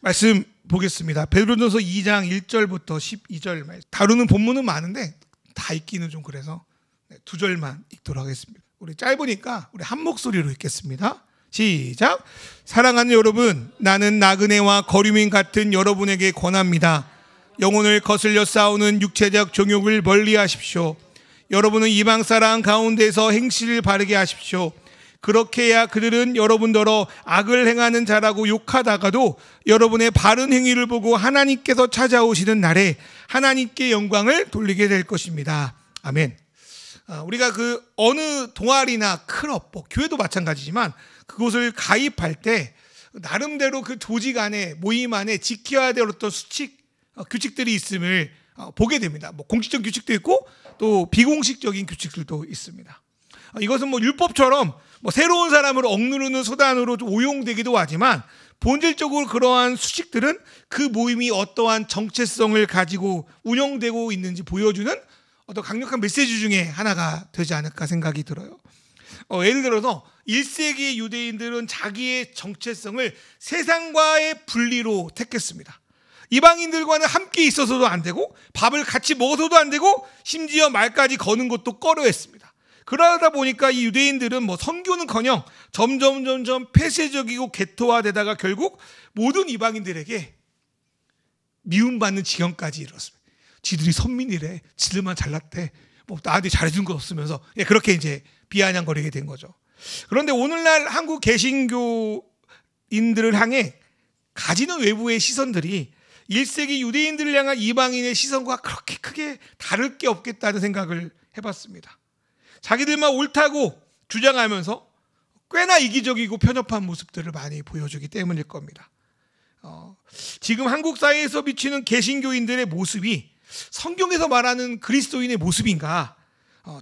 말씀 보겠습니다. 베드로전서 2장 1절부터 12절 말씀. 다루는 본문은 많은데 다 읽기는 좀 그래서 두 절만 읽도록 하겠습니다. 우리 짧으니까 우리 한 목소리로 읽겠습니다. 시작. 사랑하는 여러분, 나는 나그네와 거류민 같은 여러분에게 권합니다. 영혼을 거슬려 싸우는 육체적 정욕을 멀리하십시오. 여러분은 이방 사람 가운데서 행실을 바르게 하십시오. 그렇게 해야 그들은 여러분더러 악을 행하는 자라고 욕하다가도 여러분의 바른 행위를 보고 하나님께서 찾아오시는 날에 하나님께 영광을 돌리게 될 것입니다. 아멘. 우리가 그 어느 동아리나 클럽, 교회도 마찬가지지만 그곳을 가입할 때 나름대로 그 조직 안에, 모임 안에 지켜야 될 어떤 수칙, 규칙들이 있음을 보게 됩니다. 공식적 규칙도 있고 또 비공식적인 규칙들도 있습니다. 이것은 율법처럼 새로운 사람을 억누르는 수단으로 좀 오용되기도 하지만 본질적으로 그러한 수칙들은 그 모임이 어떠한 정체성을 가지고 운영되고 있는지 보여주는 어떤 강력한 메시지 중에 하나가 되지 않을까 생각이 들어요. 예를 들어서 1세기 유대인들은 자기의 정체성을 세상과의 분리로 택했습니다. 이방인들과는 함께 있어서도 안 되고 밥을 같이 먹어서도 안 되고 심지어 말까지 거는 것도 꺼려했습니다. 그러다 보니까 이 유대인들은 선교는커녕 점점 폐쇄적이고 개토화되다가 결국 모든 이방인들에게 미움받는 지경까지 이뤘습니다. 지들이 선민이래, 지들만 잘났대, 나한테 잘해준 거 없으면서 그렇게 이제 비아냥거리게 된 거죠. 그런데 오늘날 한국 개신교인들을 향해 가지는 외부의 시선들이 1세기 유대인들을 향한 이방인의 시선과 그렇게 크게 다를 게 없겠다는 생각을 해봤습니다. 자기들만 옳다고 주장하면서 꽤나 이기적이고 편협한 모습들을 많이 보여주기 때문일 겁니다. 지금 한국 사회에서 비치는 개신교인들의 모습이 성경에서 말하는 그리스도인의 모습인가?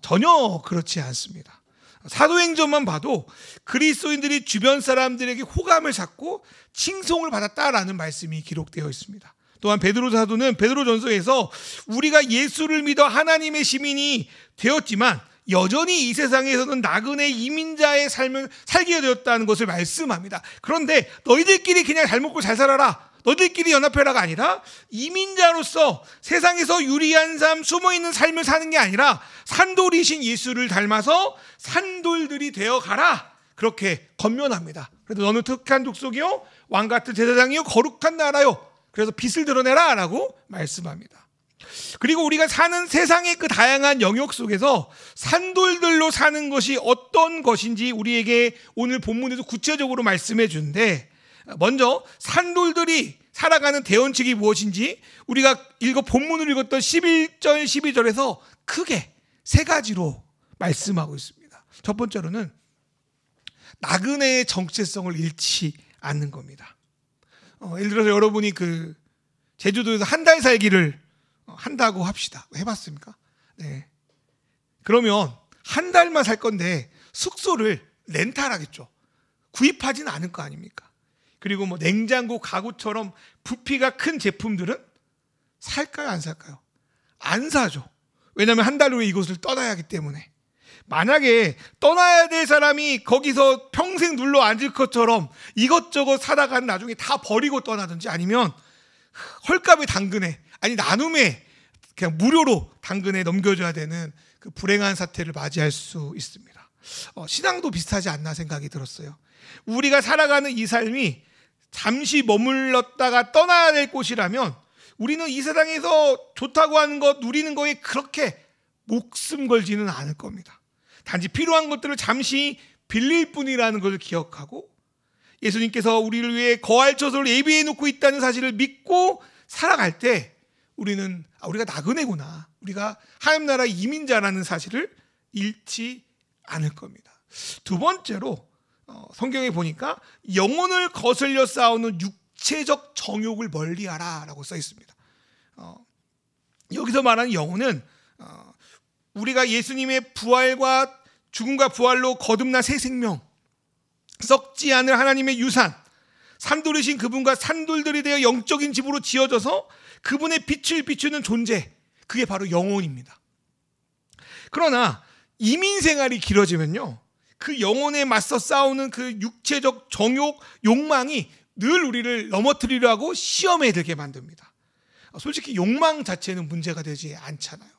전혀 그렇지 않습니다. 사도행전만 봐도 그리스도인들이 주변 사람들에게 호감을 샀고 칭송을 받았다라는 말씀이 기록되어 있습니다. 또한 베드로 사도는 베드로전서에서 우리가 예수를 믿어 하나님의 시민이 되었지만 여전히 이 세상에서는 나그네 이민자의 삶을 살게 되었다는 것을 말씀합니다. 그런데 너희들끼리 그냥 잘 먹고 잘 살아라, 너희들끼리 연합해라가 아니라 이민자로서 세상에서 유리한 삶, 숨어있는 삶을 사는 게 아니라 산돌이신 예수를 닮아서 산돌들이 되어가라, 그렇게 권면합니다. 그래서 너는 특한 족속이요 왕같은 제사장이요 거룩한 나라요, 그래서 빛을 드러내라 라고 말씀합니다. 그리고 우리가 사는 세상의 그 다양한 영역 속에서 산돌들로 사는 것이 어떤 것인지 우리에게 오늘 본문에서 구체적으로 말씀해 주는데, 먼저 산돌들이 살아가는 대원칙이 무엇인지 우리가 본문을 읽었던 11절 12절에서 크게 세 가지로 말씀하고 있습니다. 첫 번째로는 나그네의 정체성을 잃지 않는 겁니다. 예를 들어서 여러분이 제주도에서 한 달 살기를 한다고 합시다. 해봤습니까? 네. 그러면 한 달만 살 건데 숙소를 렌탈하겠죠. 구입하지는 않을 거 아닙니까? 그리고 냉장고, 가구처럼 부피가 큰 제품들은 살까요, 안 살까요? 안 사죠. 왜냐하면 한 달 후에 이곳을 떠나야 하기 때문에. 만약에 떠나야 될 사람이 거기서 평생 눌러 앉을 것처럼 이것저것 사다가 나중에 다 버리고 떠나든지, 아니면 헐값에 당근에, 아니 나눔에 그냥 무료로 당근에 넘겨줘야 되는 그 불행한 사태를 맞이할 수 있습니다. 신앙도 비슷하지 않나 생각이 들었어요. 우리가 살아가는 이 삶이 잠시 머물렀다가 떠나야 될 곳이라면 우리는 이 세상에서 좋다고 하는 것, 누리는 거에 그렇게 목숨 걸지는 않을 겁니다. 단지 필요한 것들을 잠시 빌릴 뿐이라는 것을 기억하고 예수님께서 우리를 위해 거할 처소를 예비해 놓고 있다는 사실을 믿고 살아갈 때 우리가 나그네구나, 우리가 하나님 나라 이민자라는 사실을 잃지 않을 겁니다. 두 번째로 성경에 보니까 영혼을 거슬려 싸우는 육체적 정욕을 멀리하라 라고 써 있습니다. 여기서 말하는 영혼은 우리가 예수님의 부활과 죽음과 부활로 거듭난 새 생명, 썩지 않을 하나님의 유산, 산돌이신 그분과 산돌들이 되어 영적인 집으로 지어져서 그분의 빛을 비추는 존재, 그게 바로 영혼입니다. 그러나 이민 생활이 길어지면요, 그 영혼에 맞서 싸우는 그 육체적 정욕, 욕망이 늘 우리를 넘어뜨리려 하고 시험에 들게 만듭니다. 솔직히 욕망 자체는 문제가 되지 않잖아요.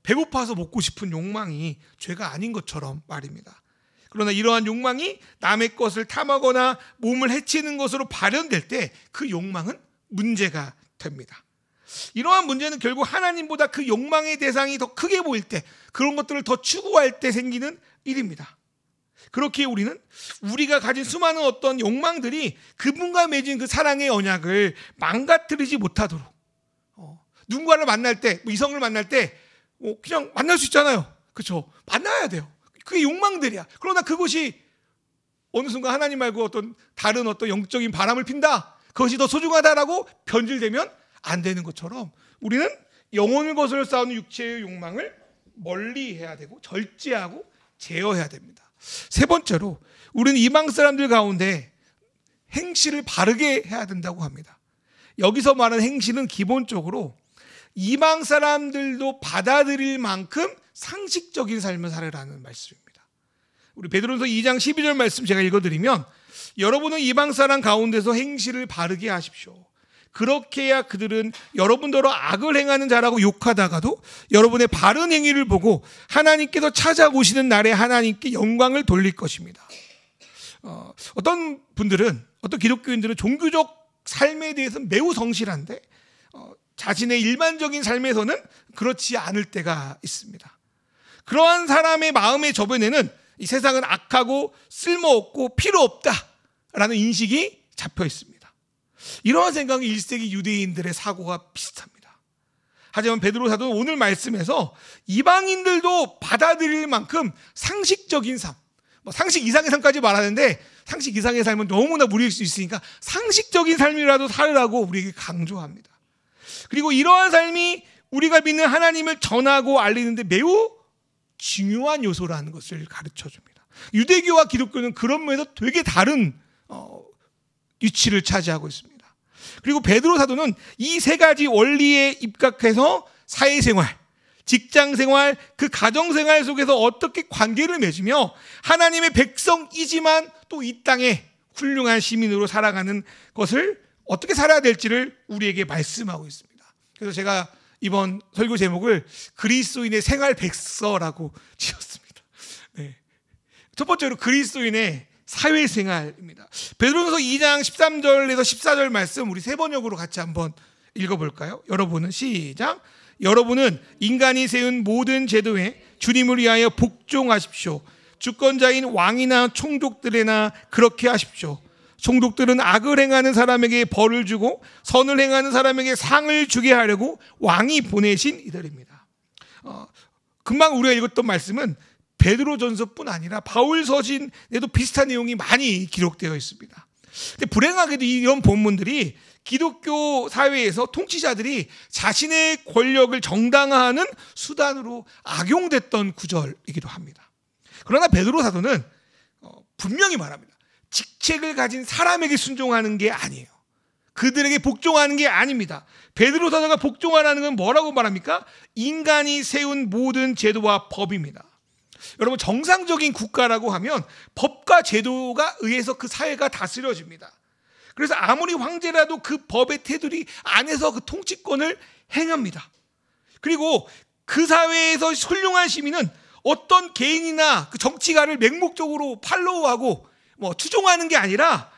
배고파서 먹고 싶은 욕망이 죄가 아닌 것처럼 말입니다. 그러나 이러한 욕망이 남의 것을 탐하거나 몸을 해치는 것으로 발현될 때 그 욕망은 문제가 됩니다. 이러한 문제는 결국 하나님보다 그 욕망의 대상이 더 크게 보일 때, 그런 것들을 더 추구할 때 생기는 일입니다. 그렇게 우리는 우리가 가진 수많은 어떤 욕망들이 그분과 맺은 그 사랑의 언약을 망가뜨리지 못하도록, 누군가를 만날 때, 이성을 만날 때 그냥 만날 수 있잖아요. 그렇죠? 만나야 돼요. 그게 욕망들이야. 그러나 그것이 어느 순간 하나님 말고 어떤 다른 어떤 영적인 바람을 핀다, 그것이 더 소중하다라고 변질되면 안 되는 것처럼 우리는 영혼을 거스려 싸우는 육체의 욕망을 멀리해야 되고 절제하고 제어해야 됩니다. 세 번째로, 우리는 이방 사람들 가운데 행실을 바르게 해야 된다고 합니다. 여기서 말하는 행실은 기본적으로 이방 사람들도 받아들일 만큼 상식적인 삶을 살아라는 말씀입니다. 우리 베드로전서 2장 12절 말씀 제가 읽어드리면, 여러분은 이방 사람 가운데서 행실을 바르게 하십시오. 그렇게 해야 그들은 여러분더러 악을 행하는 자라고 욕하다가도 여러분의 바른 행위를 보고 하나님께서 찾아오시는 날에 하나님께 영광을 돌릴 것입니다. 어떤 분들은, 어떤 기독교인들은 종교적 삶에 대해서는 매우 성실한데 자신의 일반적인 삶에서는 그렇지 않을 때가 있습니다. 그러한 사람의 마음의 저변에는 이 세상은 악하고 쓸모없고 필요 없다라는 인식이 잡혀 있습니다. 이러한 생각이 1세기 유대인들의 사고가 비슷합니다. 하지만 베드로 사도는 오늘 말씀에서 이방인들도 받아들일 만큼 상식적인 삶, 상식 이상의 삶까지 말하는데 상식 이상의 삶은 너무나 무리일 수 있으니까 상식적인 삶이라도 살으라고 우리에게 강조합니다. 그리고 이러한 삶이 우리가 믿는 하나님을 전하고 알리는데 매우 중요한 요소라는 것을 가르쳐 줍니다. 유대교와 기독교는 그런 면에서 되게 다른 위치를 차지하고 있습니다. 그리고 베드로 사도는 이 세 가지 원리에 입각해서 사회생활, 직장생활, 그 가정생활 속에서 어떻게 관계를 맺으며 하나님의 백성이지만 또 이 땅에 훌륭한 시민으로 살아가는 것을 어떻게 살아야 될지를 우리에게 말씀하고 있습니다. 그래서 제가 이번 설교 제목을 그리스도인의 생활 백서라고 지었습니다. 네. 첫 번째로 그리스도인의 사회생활입니다. 베드로전서 2장 13절에서 14절 말씀 우리 세 번역으로 같이 한번 읽어볼까요? 여러분은 시작. 여러분은 인간이 세운 모든 제도에 주님을 위하여 복종하십시오. 주권자인 왕이나 총독들에나 그렇게 하십시오. 총독들은 악을 행하는 사람에게 벌을 주고 선을 행하는 사람에게 상을 주게 하려고 왕이 보내신 이들입니다. 금방 우리가 읽었던 말씀은 베드로전서뿐 아니라 바울 서신에도 비슷한 내용이 많이 기록되어 있습니다. 근데 불행하게도 이런 본문들이 기독교 사회에서 통치자들이 자신의 권력을 정당화하는 수단으로 악용됐던 구절이기도 합니다. 그러나 베드로 사도는 분명히 말합니다. 직책을 가진 사람에게 순종하는 게 아니에요. 그들에게 복종하는 게 아닙니다. 베드로 사도가 복종하라는 건 뭐라고 말합니까? 인간이 세운 모든 제도와 법입니다. 여러분, 정상적인 국가라고 하면 법과 제도가 의해서 그 사회가 다스려집니다. 그래서 아무리 황제라도 그 법의 테두리 안에서 그 통치권을 행합니다. 그리고 그 사회에서 훌륭한 시민은 어떤 개인이나 그 정치가를 맹목적으로 팔로우하고 추종하는 게 아니라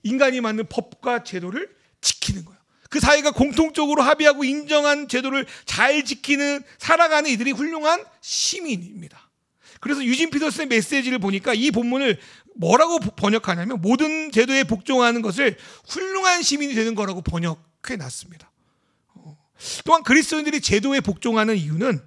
인간이 만든 법과 제도를 지키는 거예요. 그 사회가 공통적으로 합의하고 인정한 제도를 잘 지키는, 살아가는 이들이 훌륭한 시민입니다. 그래서 유진 피터슨의 메시지를 보니까 이 본문을 뭐라고 번역하냐면 모든 제도에 복종하는 것을 훌륭한 시민이 되는 거라고 번역해 놨습니다. 또한 그리스도인들이 제도에 복종하는 이유는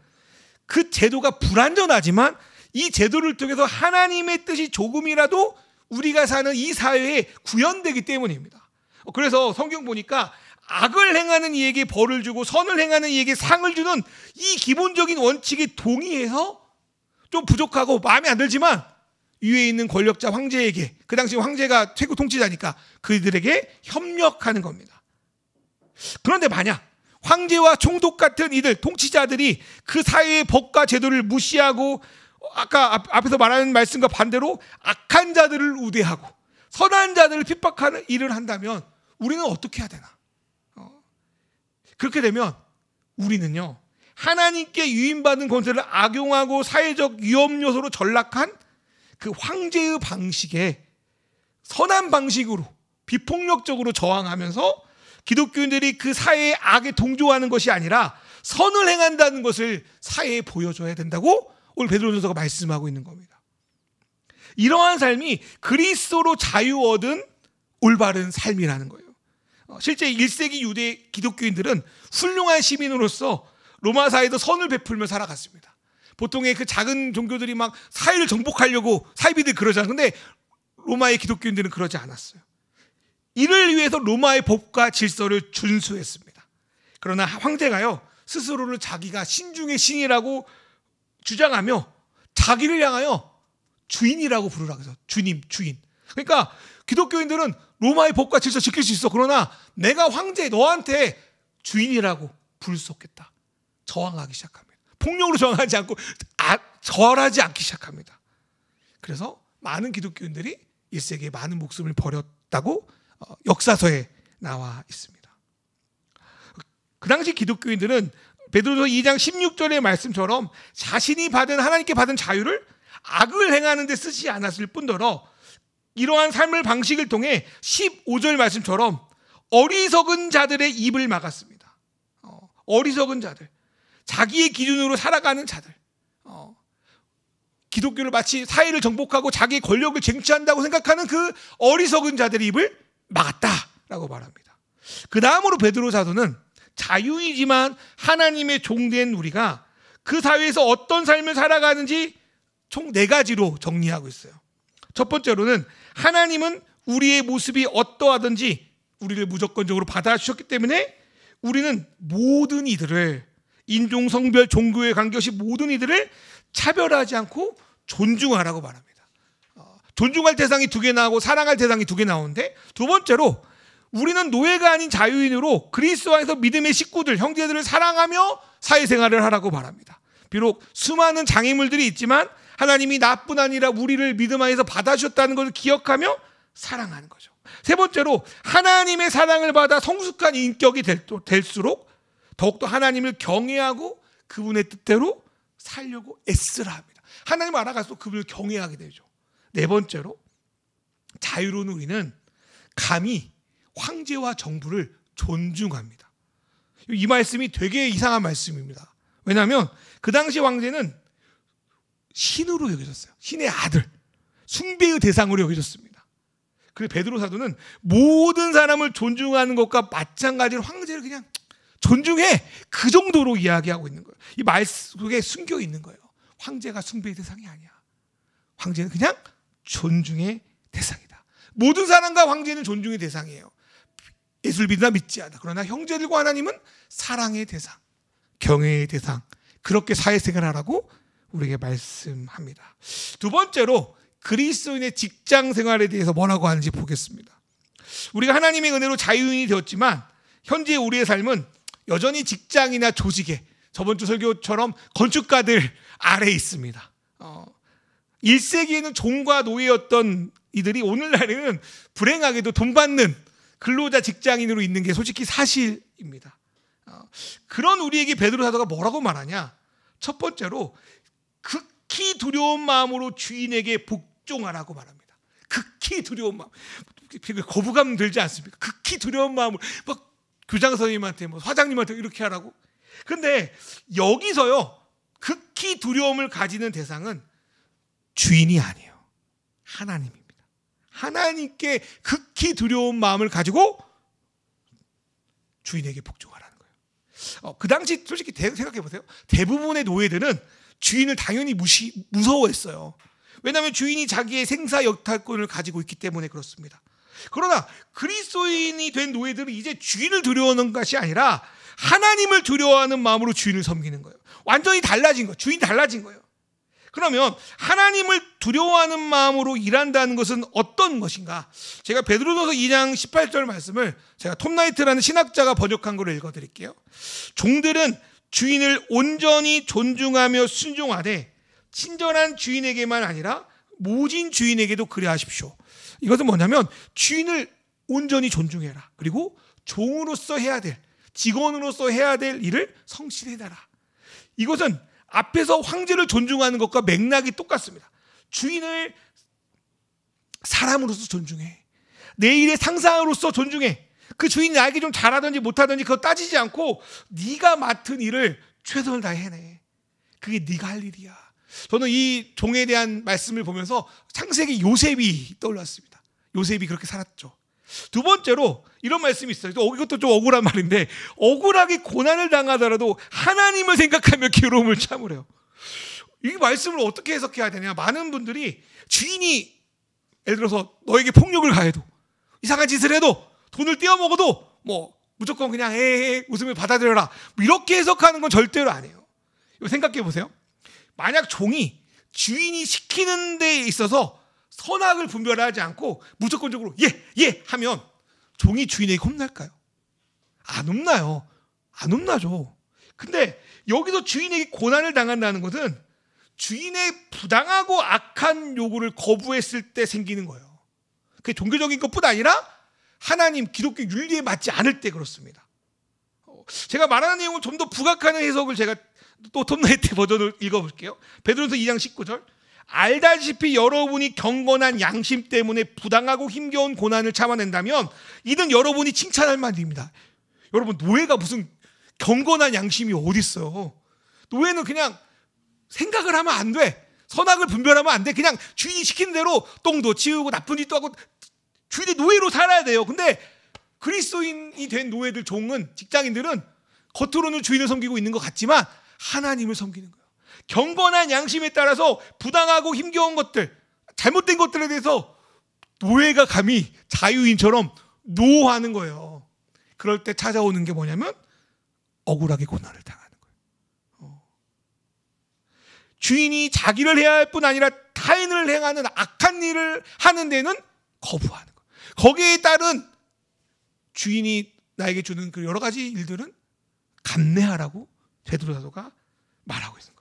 그 제도가 불완전하지만 이 제도를 통해서 하나님의 뜻이 조금이라도 우리가 사는 이 사회에 구현되기 때문입니다. 그래서 성경 보니까 악을 행하는 이에게 벌을 주고 선을 행하는 이에게 상을 주는 이 기본적인 원칙에 동의해서 좀 부족하고 마음에 안 들지만 위에 있는 권력자 황제에게, 그 당시 황제가 최고 통치자니까 그들에게 협력하는 겁니다. 그런데 만약 황제와 총독 같은 이들, 통치자들이 그 사회의 법과 제도를 무시하고 아까 앞에서 말하는 말씀과 반대로 악한 자들을 우대하고 선한 자들을 핍박하는 일을 한다면 우리는 어떻게 해야 되나? 그렇게 되면 우리는요, 하나님께 유인받은 권세를 악용하고 사회적 위험 요소로 전락한 그 황제의 방식에 선한 방식으로 비폭력적으로 저항하면서 기독교인들이 그 사회의 악에 동조하는 것이 아니라 선을 행한다는 것을 사회에 보여줘야 된다고 오늘 베드로전서가 말씀하고 있는 겁니다. 이러한 삶이 그리스도로 자유 얻은 올바른 삶이라는 거예요. 실제 1세기 유대 기독교인들은 훌륭한 시민으로서 로마 사회에서 선을 베풀며 살아갔습니다. 보통의 그 작은 종교들이 막 사회를 정복하려고 사이비들 그러잖아요. 근데 로마의 기독교인들은 그러지 않았어요. 이를 위해서 로마의 법과 질서를 준수했습니다. 그러나 황제가요, 스스로를 자기가 신중의 신이라고 주장하며 자기를 향하여 주인이라고 부르라고 해서 주님, 주인. 그러니까 기독교인들은 로마의 법과 질서 지킬 수 있어. 그러나 내가 황제, 너한테 주인이라고 부를 수 없겠다. 저항하기 시작합니다. 폭력으로 저항하지 않고 절하지 않기 시작합니다. 그래서 많은 기독교인들이 1세기에 많은 목숨을 버렸다고 역사서에 나와 있습니다. 그 당시 기독교인들은 베드로서 2장 16절의 말씀처럼 자신이 하나님께 받은 자유를 악을 행하는 데 쓰지 않았을 뿐더러 이러한 삶의 방식을 통해 15절 말씀처럼 어리석은 자들의 입을 막았습니다. 어리석은 자들, 자기의 기준으로 살아가는 자들, 기독교를 마치 사회를 정복하고 자기의 권력을 쟁취한다고 생각하는 그 어리석은 자들의 입을 막았다라고 말합니다. 그 다음으로 베드로 사도는 자유이지만 하나님의 종된 우리가 그 사회에서 어떤 삶을 살아가는지 총 4가지로 정리하고 있어요. 첫 번째로는 하나님은 우리의 모습이 어떠하든지 우리를 무조건적으로 받아주셨기 때문에 우리는 모든 이들을, 인종, 성별, 종교에 관계없이 모든 이들을 차별하지 않고 존중하라고 말합니다. 존중할 대상이 2개 나오고 사랑할 대상이 2개 나오는데, 두 번째로 우리는 노예가 아닌 자유인으로 그리스도 안에서 믿음의 식구들, 형제들을 사랑하며 사회생활을 하라고 말합니다. 비록 수많은 장애물들이 있지만 하나님이 나뿐 아니라 우리를 믿음 안에서 받아주셨다는 것을 기억하며 사랑하는 거죠. 세 번째로 하나님의 사랑을 받아 성숙한 인격이 될수록 더욱더 하나님을 경외하고 그분의 뜻대로 살려고 애쓰라 합니다. 하나님을 알아갈수록 그분을 경외하게 되죠. 네 번째로 자유로운 우리는 감히 황제와 정부를 존중합니다. 이 말씀이 되게 이상한 말씀입니다. 왜냐하면 그 당시 황제는 신으로 여겨졌어요. 신의 아들, 숭배의 대상으로 여겨졌습니다. 그래서 베드로 사도는 모든 사람을 존중하는 것과 마찬가지로 황제를 그냥 존중해, 그 정도로 이야기하고 있는 거예요. 이 말 속에 숨겨 있는 거예요. 황제가 숭배의 대상이 아니야. 황제는 그냥 존중의 대상이다. 모든 사람과 황제는 존중의 대상이에요. 예수를 믿으나 믿지 않아. 그러나 형제들과 하나님은 사랑의 대상, 경외의 대상, 그렇게 사회생활하라고 우리에게 말씀합니다. 두 번째로 그리스도인의 직장 생활에 대해서 뭐라고 하는지 보겠습니다. 우리가 하나님의 은혜로 자유인이 되었지만 현재 우리의 삶은 여전히 직장이나 조직에, 저번 주 설교처럼 건축가들 아래에 있습니다. 1세기에는 종과 노예였던 이들이 오늘날에는 불행하게도 돈 받는 근로자 직장인으로 있는 게 솔직히 사실입니다. 그런 우리에게 베드로 사도가 뭐라고 말하냐? 첫 번째로 극히 두려운 마음으로 주인에게 복종하라고 말합니다. 극히 두려운 마음, 거부감 들지 않습니까? 극히 두려운 마음으로 막 교장 선생님한테, 사장님한테 이렇게 하라고. 근데 여기서요, 극히 두려움을 가지는 대상은 주인이 아니에요. 하나님입니다. 하나님께 극히 두려운 마음을 가지고 주인에게 복종하라는 거예요. 그 당시 솔직히 생각해 보세요. 대부분의 노예들은 주인을 당연히 무서워했어요. 왜냐하면 주인이 자기의 생사 역탈권을 가지고 있기 때문에 그렇습니다. 그러나 그리스도인이 된 노예들은 이제 주인을 두려워하는 것이 아니라 하나님을 두려워하는 마음으로 주인을 섬기는 거예요. 완전히 달라진 거예요. 주인이 달라진 거예요. 그러면 하나님을 두려워하는 마음으로 일한다는 것은 어떤 것인가? 제가 베드로전서 2장 18절 말씀을 제가 톰 나이트라는 신학자가 번역한 걸 읽어드릴게요. 종들은 주인을 온전히 존중하며 순종하되 친절한 주인에게만 아니라 모진 주인에게도 그리하십시오. 이것은 뭐냐면 주인을 온전히 존중해라. 그리고 종으로서 해야 될, 직원으로서 해야 될 일을 성실해라. 이것은 앞에서 황제를 존중하는 것과 맥락이 똑같습니다. 주인을 사람으로서 존중해. 내 일의 상사로서 존중해. 그 주인이 나에게 좀 잘하든지 못하든지 그거 따지지 않고 네가 맡은 일을 최선을 다해 해내. 그게 네가 할 일이야. 저는 이 종에 대한 말씀을 보면서 창세기 요셉이 떠올랐습니다. 요셉이 그렇게 살았죠. 두 번째로 이런 말씀이 있어요. 이것도 좀 억울한 말인데, 억울하게 고난을 당하더라도 하나님을 생각하며 괴로움을 참으래요. 이 말씀을 어떻게 해석해야 되냐. 많은 분들이 주인이 예를 들어서 너에게 폭력을 가해도, 이상한 짓을 해도, 돈을 떼어먹어도 뭐 무조건 그냥 웃으며 받아들여라, 이렇게 해석하는 건 절대로 안 해요. 이거 생각해 보세요. 만약 종이 주인이 시키는 데 있어서 선악을 분별하지 않고 무조건적으로 예 하면 종이 주인에게 혼날까요? 안 혼나요. 안 혼나죠. 근데 여기서 주인에게 고난을 당한다는 것은 주인의 부당하고 악한 요구를 거부했을 때 생기는 거예요. 그게 종교적인 것뿐 아니라 하나님 기독교 윤리에 맞지 않을 때 그렇습니다. 제가 말하는 내용을 좀 더 부각하는 해석을 제가 또 톱라이트 버전을 읽어볼게요. 베드로전서 2장 19절. 알다시피 여러분이 경건한 양심 때문에 부당하고 힘겨운 고난을 참아낸다면 이는 여러분이 칭찬할 만입니다. 여러분, 노예가 무슨 경건한 양심이 어디 있어요? 노예는 그냥 생각을 하면 안 돼. 선악을 분별하면 안 돼. 그냥 주인이 시키는 대로 똥도 치우고 나쁜 짓도 하고 주인의 노예로 살아야 돼요. 근데 그리스도인이 된 노예들, 종은, 직장인들은 겉으로는 주인을 섬기고 있는 것 같지만 하나님을 섬기는 거예요. 경건한 양심에 따라서 부당하고 힘겨운 것들, 잘못된 것들에 대해서 노예가 감히 자유인처럼 노하는 거예요. 그럴 때 찾아오는 게 뭐냐면 억울하게 고난을 당하는 거예요. 주인이 자기를 해야 할 뿐 아니라 타인을 행하는 악한 일을 하는 데는 거부하는 거예요. 거기에 따른 주인이 나에게 주는 그 여러 가지 일들은 감내하라고 베드로 사도가 말하고 있는 거예요.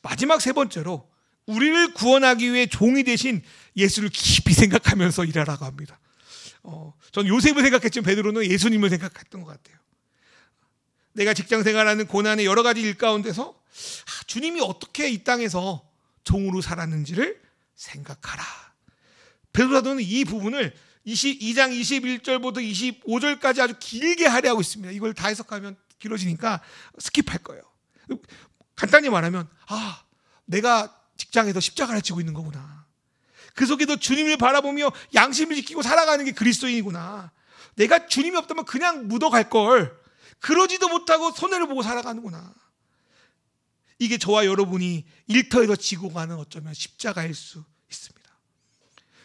마지막 세 번째로 우리를 구원하기 위해 종이 되신 예수를 깊이 생각하면서 일하라고 합니다. 전 요셉을 생각했지만 베드로는 예수님을 생각했던 것 같아요. 내가 직장 생활하는 고난의 여러 가지 일 가운데서 주님이 어떻게 이 땅에서 종으로 살았는지를 생각하라. 베드로 사도는 이 부분을 2장 21절부터 25절까지 아주 길게 하려고 있습니다. 이걸 다 해석하면 길어지니까 스킵할 거예요. 간단히 말하면 내가 직장에서 십자가를 지고 있는 거구나. 그 속에도 주님을 바라보며 양심을 지키고 살아가는 게 그리스도인이구나. 내가 주님이 없다면 그냥 묻어갈 걸. 그러지도 못하고 손해를 보고 살아가는구나. 이게 저와 여러분이 일터에서 지고 가는 어쩌면 십자가일 수 있습니다.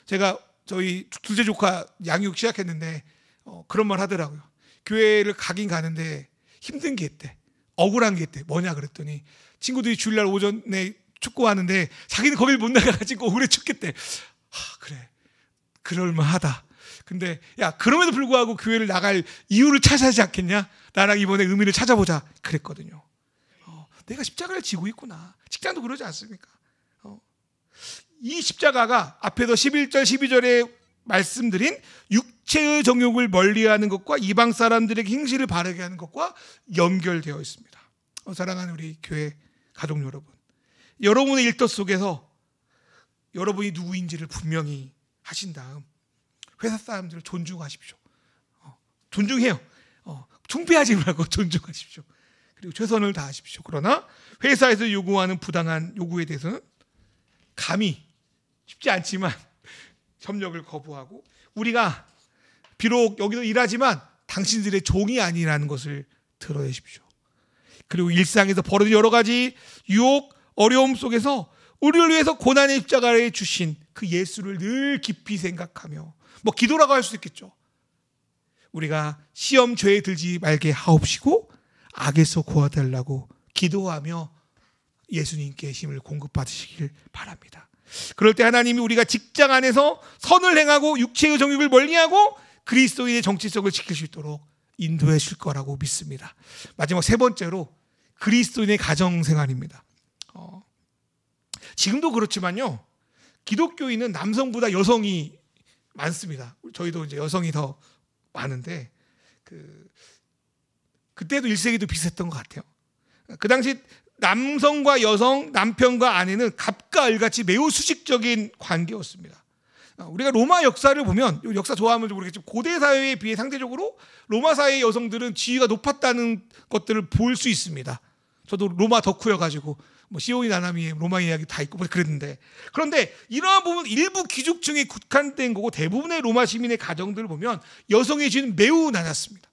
제가 저희 둘째 조카 양육 시작했는데 그런 말 하더라고요. 교회를 가긴 가는데 힘든 게 있대. 억울한 게 있대. 뭐냐 그랬더니 친구들이 주일날 오전에 축구하는데 자기는 거길 못 나가가지고 억울해 죽겠대. 그래, 그럴만하다. 근데 야, 그럼에도 불구하고 교회를 나갈 이유를 찾아야 하지 않겠냐? 나랑 이번에 의미를 찾아보자 그랬거든요. 내가 십자가를 지고 있구나. 직장도 그러지 않습니까? 이 십자가가 앞에서 11절 12절에 말씀드린 육체의 정욕을 멀리하는 것과 이방 사람들에게 행실을 바르게 하는 것과 연결되어 있습니다. 사랑하는 우리 교회 가족 여러분, 여러분의 일터 속에서 여러분이 누구인지를 분명히 하신 다음 회사 사람들을 존중하십시오. 존중해요. 충패하지 말고 존중하십시오. 그리고 최선을 다하십시오. 그러나 회사에서 요구하는 부당한 요구에 대해서는 감히 쉽지 않지만 협력을 거부하고, 우리가 비록 여기서 일하지만 당신들의 종이 아니라는 것을 드러내십시오. 그리고 일상에서 벌어진 여러 가지 유혹, 어려움 속에서 우리를 위해서 고난의 십자가를 주신 그 예수를 늘 깊이 생각하며, 기도라고 할 수 있겠죠. 우리가 시험 죄에 들지 말게 하옵시고 악에서 구하달라고 기도하며 예수님께 힘을 공급받으시길 바랍니다. 그럴 때 하나님이 우리가 직장 안에서 선을 행하고 육체의 정욕을 멀리하고 그리스도인의 정체성을 지킬 수 있도록 인도해 줄 거라고 믿습니다. 마지막 세 번째로 그리스도인의 가정생활입니다. 지금도 그렇지만요, 기독교인은 남성보다 여성이 많습니다. 저희도 이제 여성이 더 많은데 그때도 1세기도 비슷했던 것 같아요. 그 당시 남성과 여성, 남편과 아내는 갑과 을같이 매우 수직적인 관계였습니다. 우리가 로마 역사를 보면, 역사 좋아하면 좀 모르겠지만 고대 사회에 비해 상대적으로 로마 사회의 여성들은 지위가 높았다는 것들을 볼 수 있습니다. 저도 로마 덕후여가지고 뭐 시온이 나나미의 로마 이야기 다 있고 그랬는데, 그런데 이러한 부분 일부 귀족층에 국한된 거고 대부분의 로마 시민의 가정들을 보면 여성의 지위는 매우 낮았습니다.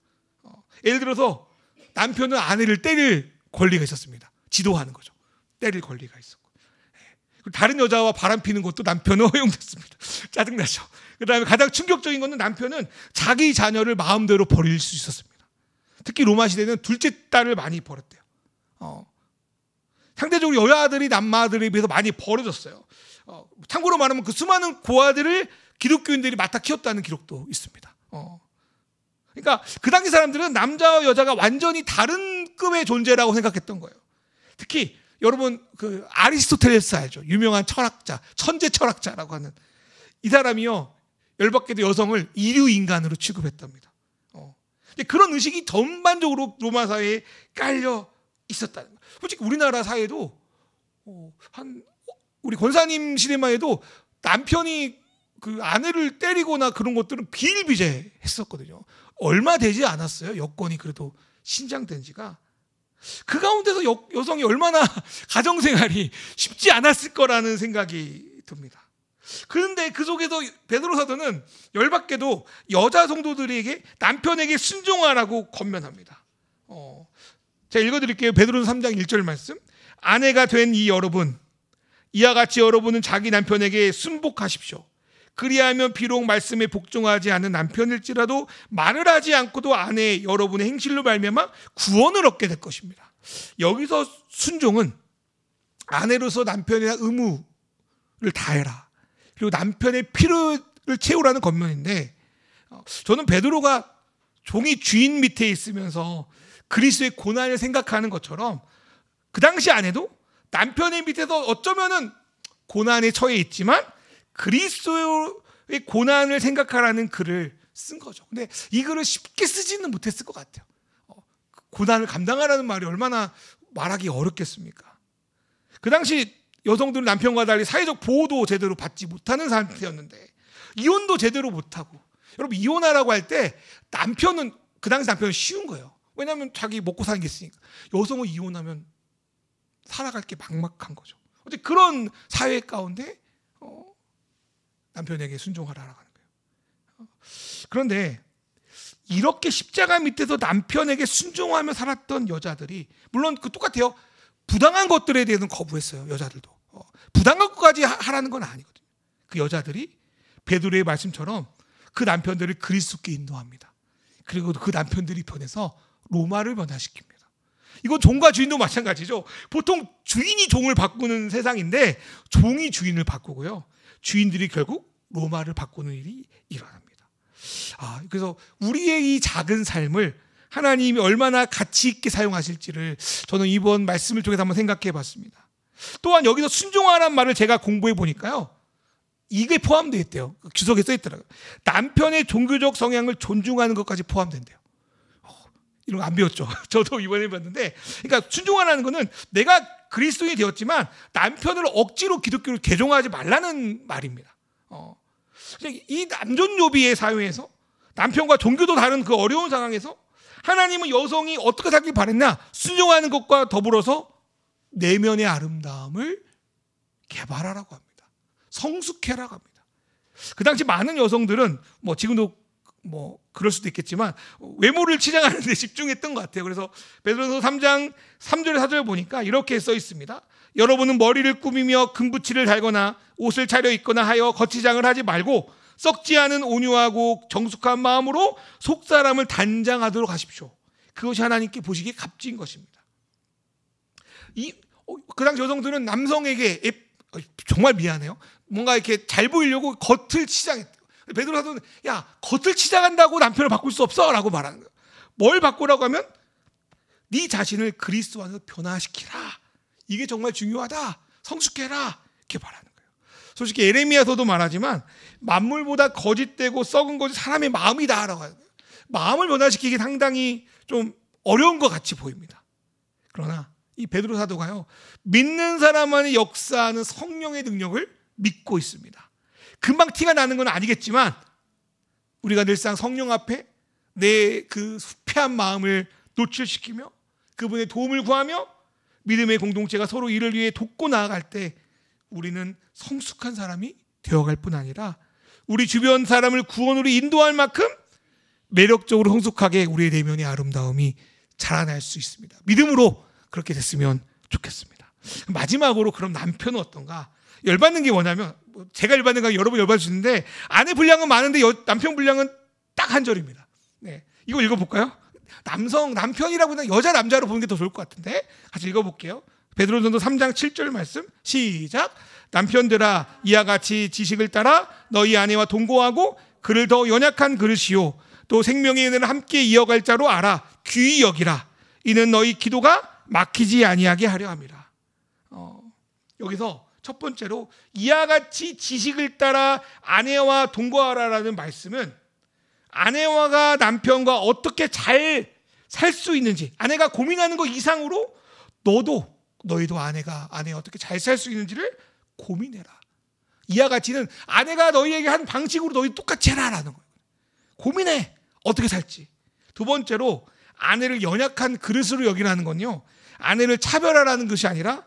예를 들어서 남편은 아내를 때릴 권리가 있었습니다. 지도하는 거죠. 때릴 권리가 있었고, 다른 여자와 바람피는 것도 남편은 허용됐습니다. 짜증나죠. 그 다음에 가장 충격적인 것은 남편은 자기 자녀를 마음대로 버릴 수 있었습니다. 특히 로마 시대는 둘째 딸을 많이 버렸대요. 상대적으로 여자들이 남마들에 비해서 많이 버려졌어요. 참고로 말하면 그 수많은 고아들을 기독교인들이 맡아 키웠다는 기록도 있습니다. 그러니까 그 당시 사람들은 남자와 여자가 완전히 다른 급의 존재라고 생각했던 거예요. 특히 여러분 그 아리스토텔레스 알죠? 유명한 철학자, 천재 철학자라고 하는 이 사람이요, 열받게도 여성을 이류 인간으로 취급했답니다. 그런 의식이 전반적으로 로마 사회에 깔려 있었다는 거예요. 솔직히 우리나라 사회도 우리 권사님 시대만 해도 남편이 그 아내를 때리거나 그런 것들은 비일비재했었거든요. 얼마 되지 않았어요. 여건이 그래도 신장된 지가. 그 가운데서 여성이 얼마나 가정생활이 쉽지 않았을 거라는 생각이 듭니다. 그런데 그 속에서 베드로 사도는 열받게도 여자 성도들에게 남편에게 순종하라고 권면합니다. 제가 읽어드릴게요. 베드로서 3장 1절 말씀. 아내가 된 이 여러분, 이와 같이 여러분은 자기 남편에게 순복하십시오. 그리하면 비록 말씀에 복종하지 않은 남편일지라도 말을 하지 않고도 아내 여러분의 행실로 말미암아 구원을 얻게 될 것입니다. 여기서 순종은 아내로서 남편에 대한 의무를 다해라, 그리고 남편의 필요를 채우라는 권면인데, 저는 베드로가 종이 주인 밑에 있으면서 그리스도의 고난을 생각하는 것처럼 그 당시 아내도 남편의 밑에서 어쩌면은 고난에 처해 있지만 그리스도의 고난을 생각하라는 글을 쓴 거죠. 근데 이 글을 쉽게 쓰지는 못했을 것 같아요. 고난을 감당하라는 말이 얼마나 말하기 어렵겠습니까? 그 당시 여성들은 남편과 달리 사회적 보호도 제대로 받지 못하는 상태였는데, 이혼도 제대로 못하고, 여러분 이혼하라고 할 때 남편은, 그 당시 남편은 쉬운 거예요. 왜냐하면 자기 먹고 사는 게 있으니까. 여성은 이혼하면 살아갈 게 막막한 거죠. 어째 그런 사회 가운데 남편에게 순종하라고 하는 거예요. 그런데 이렇게 십자가 밑에서 남편에게 순종하며 살았던 여자들이, 물론 그 똑같아요. 부당한 것들에 대해서는 거부했어요. 여자들도. 부당한 것까지 하라는 건 아니거든요. 그 여자들이 베드로의 말씀처럼 그 남편들을 그리스도께 인도합니다. 그리고 그 남편들이 변해서 로마를 변화시킵니다. 이건 종과 주인도 마찬가지죠. 보통 주인이 종을 바꾸는 세상인데 종이 주인을 바꾸고요, 주인들이 결국 로마를 바꾸는 일이 일어납니다. 그래서 우리의 이 작은 삶을 하나님이 얼마나 가치 있게 사용하실지를 저는 이번 말씀을 통해서 한번 생각해 봤습니다. 또한 여기서 순종하라는 말을 제가 공부해 보니까요, 이게 포함되어 있대요. 주석에 써 있더라고요. 남편의 종교적 성향을 존중하는 것까지 포함된대요. 이런 거 안 배웠죠. 저도 이번에 봤는데, 그러니까 순종하라는 거는 내가 그리스도인이 되었지만 남편을 억지로 기독교로 개종하지 말라는 말입니다. 이 남존요비의 사회에서 남편과 종교도 다른 그 어려운 상황에서 하나님은 여성이 어떻게 살길 바랬나? 순종하는 것과 더불어서 내면의 아름다움을 개발하라고 합니다. 성숙해라고 합니다. 그 당시 많은 여성들은 뭐 지금도 뭐 그럴 수도 있겠지만 외모를 치장하는 데 집중했던 것 같아요. 그래서 베드로서 3장 3절 4절 보니까 이렇게 써 있습니다. 여러분은 머리를 꾸미며 금붙이를 달거나 옷을 차려 입거나 하여 거치장을 하지 말고 썩지 않은 온유하고 정숙한 마음으로 속사람을 단장하도록 하십시오. 그것이 하나님께 보시기에 값진 것입니다. 그 당시 여성들은 남성에게 정말 미안해요. 뭔가 이렇게 잘 보이려고 겉을 치장했대요. 베드로 사도는 야, 겉을 치장한다고 남편을 바꿀 수 없어 라고 말하는 거예요. 뭘 바꾸라고 하면 네 자신을 그리스도 안에서 변화시키라. 이게 정말 중요하다. 성숙해라. 이렇게 말하는 거예요. 솔직히 에레미야서도 말하지만 만물보다 거짓되고 썩은 것이 사람의 마음이다라고 하요. 마음을 변화시키기 상당히 좀 어려운 것 같이 보입니다. 그러나 이 베드로 사도가요, 믿는 사람 안에 역사하는 성령의 능력을 믿고 있습니다. 금방 티가 나는 건 아니겠지만 우리가 늘상 성령 앞에 내 그 수패한 마음을 노출시키며 그분의 도움을 구하며 믿음의 공동체가 서로 이를 위해 돕고 나아갈 때 우리는 성숙한 사람이 되어갈 뿐 아니라 우리 주변 사람을 구원으로 인도할 만큼 매력적으로 성숙하게 우리의 내면의 아름다움이 자라날 수 있습니다. 믿음으로 그렇게 됐으면 좋겠습니다. 마지막으로 그럼 남편은 어떤가? 열받는 게 뭐냐면, 제가 열받는 거 여러분 열받을 수 있는데 아내 분량은 많은데 남편 분량은 딱 한 절입니다. 네, 이거 읽어볼까요? 남편이라고 하면 여자 남자로 보는 게 더 좋을 것 같은데 같이 읽어볼게요. 베드로전서 3장 7절 말씀 시작. 남편들아 이와 같이 지식을 따라 너희 아내와 동거하고 그를 더 연약한 그릇이요 또 생명의 은혜를 함께 이어갈 자로 알아 귀히 여기라. 이는 너희 기도가 막히지 아니하게 하려 함이라. 여기서 첫 번째로 이와 같이 지식을 따라 아내와 동거하라라는 말씀은 아내와가 남편과 어떻게 잘 살 수 있는지, 아내가 고민하는 것 이상으로 너희도 아내와 어떻게 잘 살 수 있는지를 고민해라. 이와 같이는 아내가 너희에게 한 방식으로 너희 똑같이 해라라는 거예요. 고민해. 어떻게 살지. 두 번째로 아내를 연약한 그릇으로 여기라는 건요, 아내를 차별하라는 것이 아니라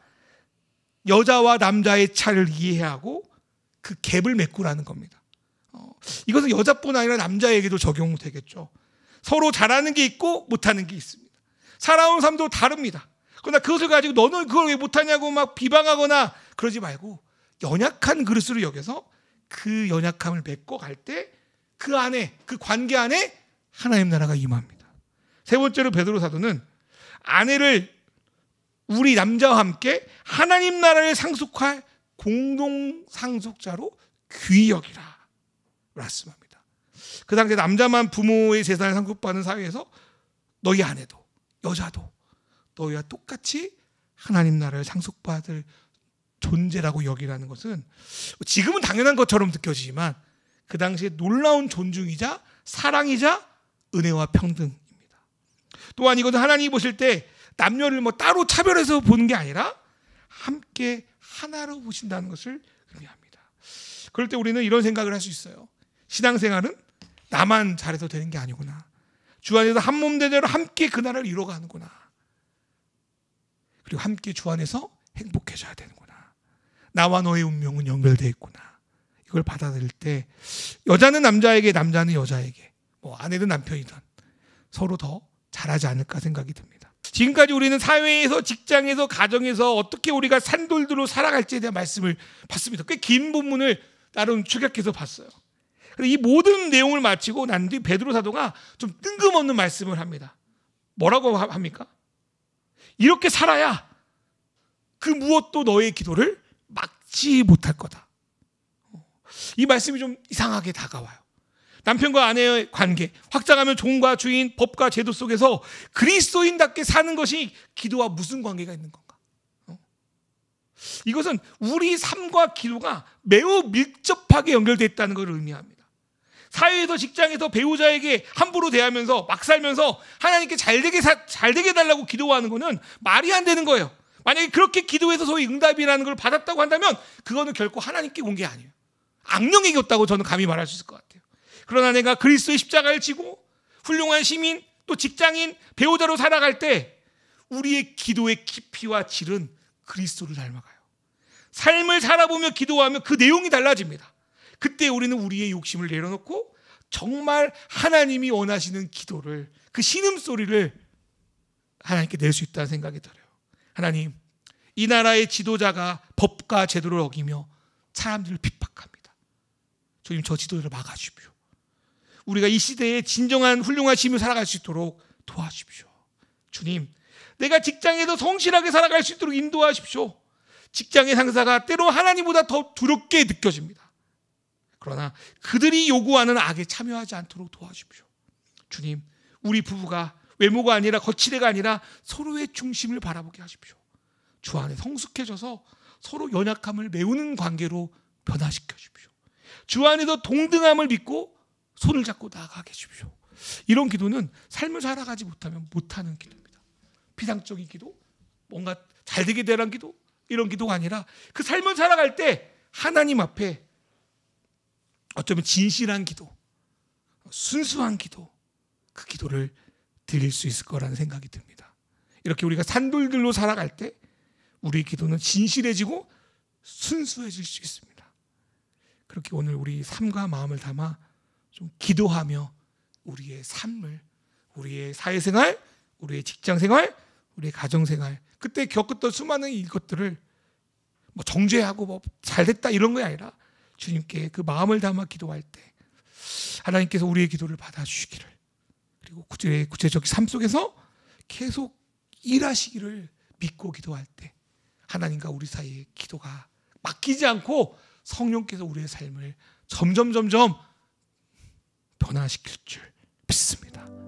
여자와 남자의 차를 이해하고 그 갭을 메꾸라는 겁니다. 이것은 여자뿐 아니라 남자에게도 적용되겠죠. 서로 잘하는 게 있고 못하는 게 있습니다. 살아온 삶도 다릅니다. 그러나 그것을 가지고 너는 그걸 왜 못하냐고 막 비방하거나 그러지 말고 연약한 그릇으로 여겨서 그 연약함을 메꿔갈 때 그 안에, 그 관계 안에 하나님 나라가 임합니다. 세 번째로 베드로 사도는 아내를 우리 남자와 함께 하나님 나라를 상속할 공동 상속자로 귀히 여기라 말씀합니다. 그 당시에 남자만 부모의 재산을 상속받는 사회에서 너희 아내도 여자도 너희와 똑같이 하나님 나라를 상속받을 존재라고 여기라는 것은 지금은 당연한 것처럼 느껴지지만 그 당시에 놀라운 존중이자 사랑이자 은혜와 평등입니다. 또한 이것은 하나님이 보실 때 남녀를 따로 차별해서 보는 게 아니라 함께 하나로 보신다는 것을 의미합니다. 그럴 때 우리는 이런 생각을 할 수 있어요. 신앙생활은 나만 잘해서 되는 게 아니구나. 주 안에서 한 몸 되대로 함께 그 나라를 이뤄가는구나. 그리고 함께 주 안에서 행복해져야 되는구나. 나와 너의 운명은 연결되어 있구나. 이걸 받아들일 때 여자는 남자에게, 남자는 여자에게, 아내든 남편이든 서로 더 잘하지 않을까 생각이 듭니다. 지금까지 우리는 사회에서, 직장에서, 가정에서 어떻게 우리가 산돌들로 살아갈지에 대한 말씀을 봤습니다. 꽤 긴 본문을 나름 축약해서 봤어요. 이 모든 내용을 마치고 난 뒤 베드로 사도가 좀 뜬금없는 말씀을 합니다. 뭐라고 합니까? 이렇게 살아야 그 무엇도 너의 기도를 막지 못할 거다. 이 말씀이 좀 이상하게 다가와요. 남편과 아내의 관계, 확장하면 종과 주인, 법과 제도 속에서 그리스도인답게 사는 것이 기도와 무슨 관계가 있는 건가? 이것은 우리 삶과 기도가 매우 밀접하게 연결되어 있다는 것을 의미합니다. 사회에서, 직장에서 배우자에게 함부로 대하면서 막 살면서 하나님께 잘되게 해달라고 기도하는 것은 말이 안 되는 거예요. 만약에 그렇게 기도해서 소위 응답이라는 걸 받았다고 한다면 그거는 결코 하나님께 온 게 아니에요. 악령에게 왔다고 저는 감히 말할 수 있을 것 같아요. 그러나 내가 그리스도의 십자가를 지고 훌륭한 시민, 또 직장인, 배우자로 살아갈 때 우리의 기도의 깊이와 질은 그리스도를 닮아가요. 삶을 살아보며 기도하면 그 내용이 달라집니다. 그때 우리는 우리의 욕심을 내려놓고 정말 하나님이 원하시는 기도를, 그 신음소리를 하나님께 낼 수 있다는 생각이 들어요. 하나님, 이 나라의 지도자가 법과 제도를 어기며 사람들을 핍박합니다. 주님, 저 지도자를 막아주십시오. 우리가 이 시대에 진정한 훌륭한 시민으로 살아갈 수 있도록 도와주십시오. 주님, 내가 직장에서 성실하게 살아갈 수 있도록 인도하십시오. 직장의 상사가 때로 하나님보다 더 두렵게 느껴집니다. 그러나 그들이 요구하는 악에 참여하지 않도록 도와주십시오. 주님, 우리 부부가 외모가 아니라 거치대가 아니라 서로의 중심을 바라보게 하십시오. 주 안에 성숙해져서 서로 연약함을 메우는 관계로 변화시켜 주십시오. 주 안에서 동등함을 믿고 손을 잡고 나아가게 해주십시오. 이런 기도는 삶을 살아가지 못하면 못하는 기도입니다. 피상적인 기도, 뭔가 잘 되게 되라는 기도, 이런 기도가 아니라 그 삶을 살아갈 때 하나님 앞에 어쩌면 진실한 기도, 순수한 기도, 그 기도를 드릴 수 있을 거라는 생각이 듭니다. 이렇게 우리가 산돌들로 살아갈 때 우리의 기도는 진실해지고 순수해질 수 있습니다. 그렇게 오늘 우리 삶과 마음을 담아 좀 기도하며 우리의 삶을, 우리의 사회생활, 우리의 직장생활, 우리의 가정생활, 그때 겪었던 수많은 이것들을 뭐 정죄하고 뭐 잘됐다 이런 게 아니라 주님께 그 마음을 담아 기도할 때 하나님께서 우리의 기도를 받아주시기를, 그리고 구체적 삶 속에서 계속 일하시기를 믿고 기도할 때 하나님과 우리 사이의 기도가 맡기지 않고 성령께서 우리의 삶을 점점 변화시킬 줄 믿습니다.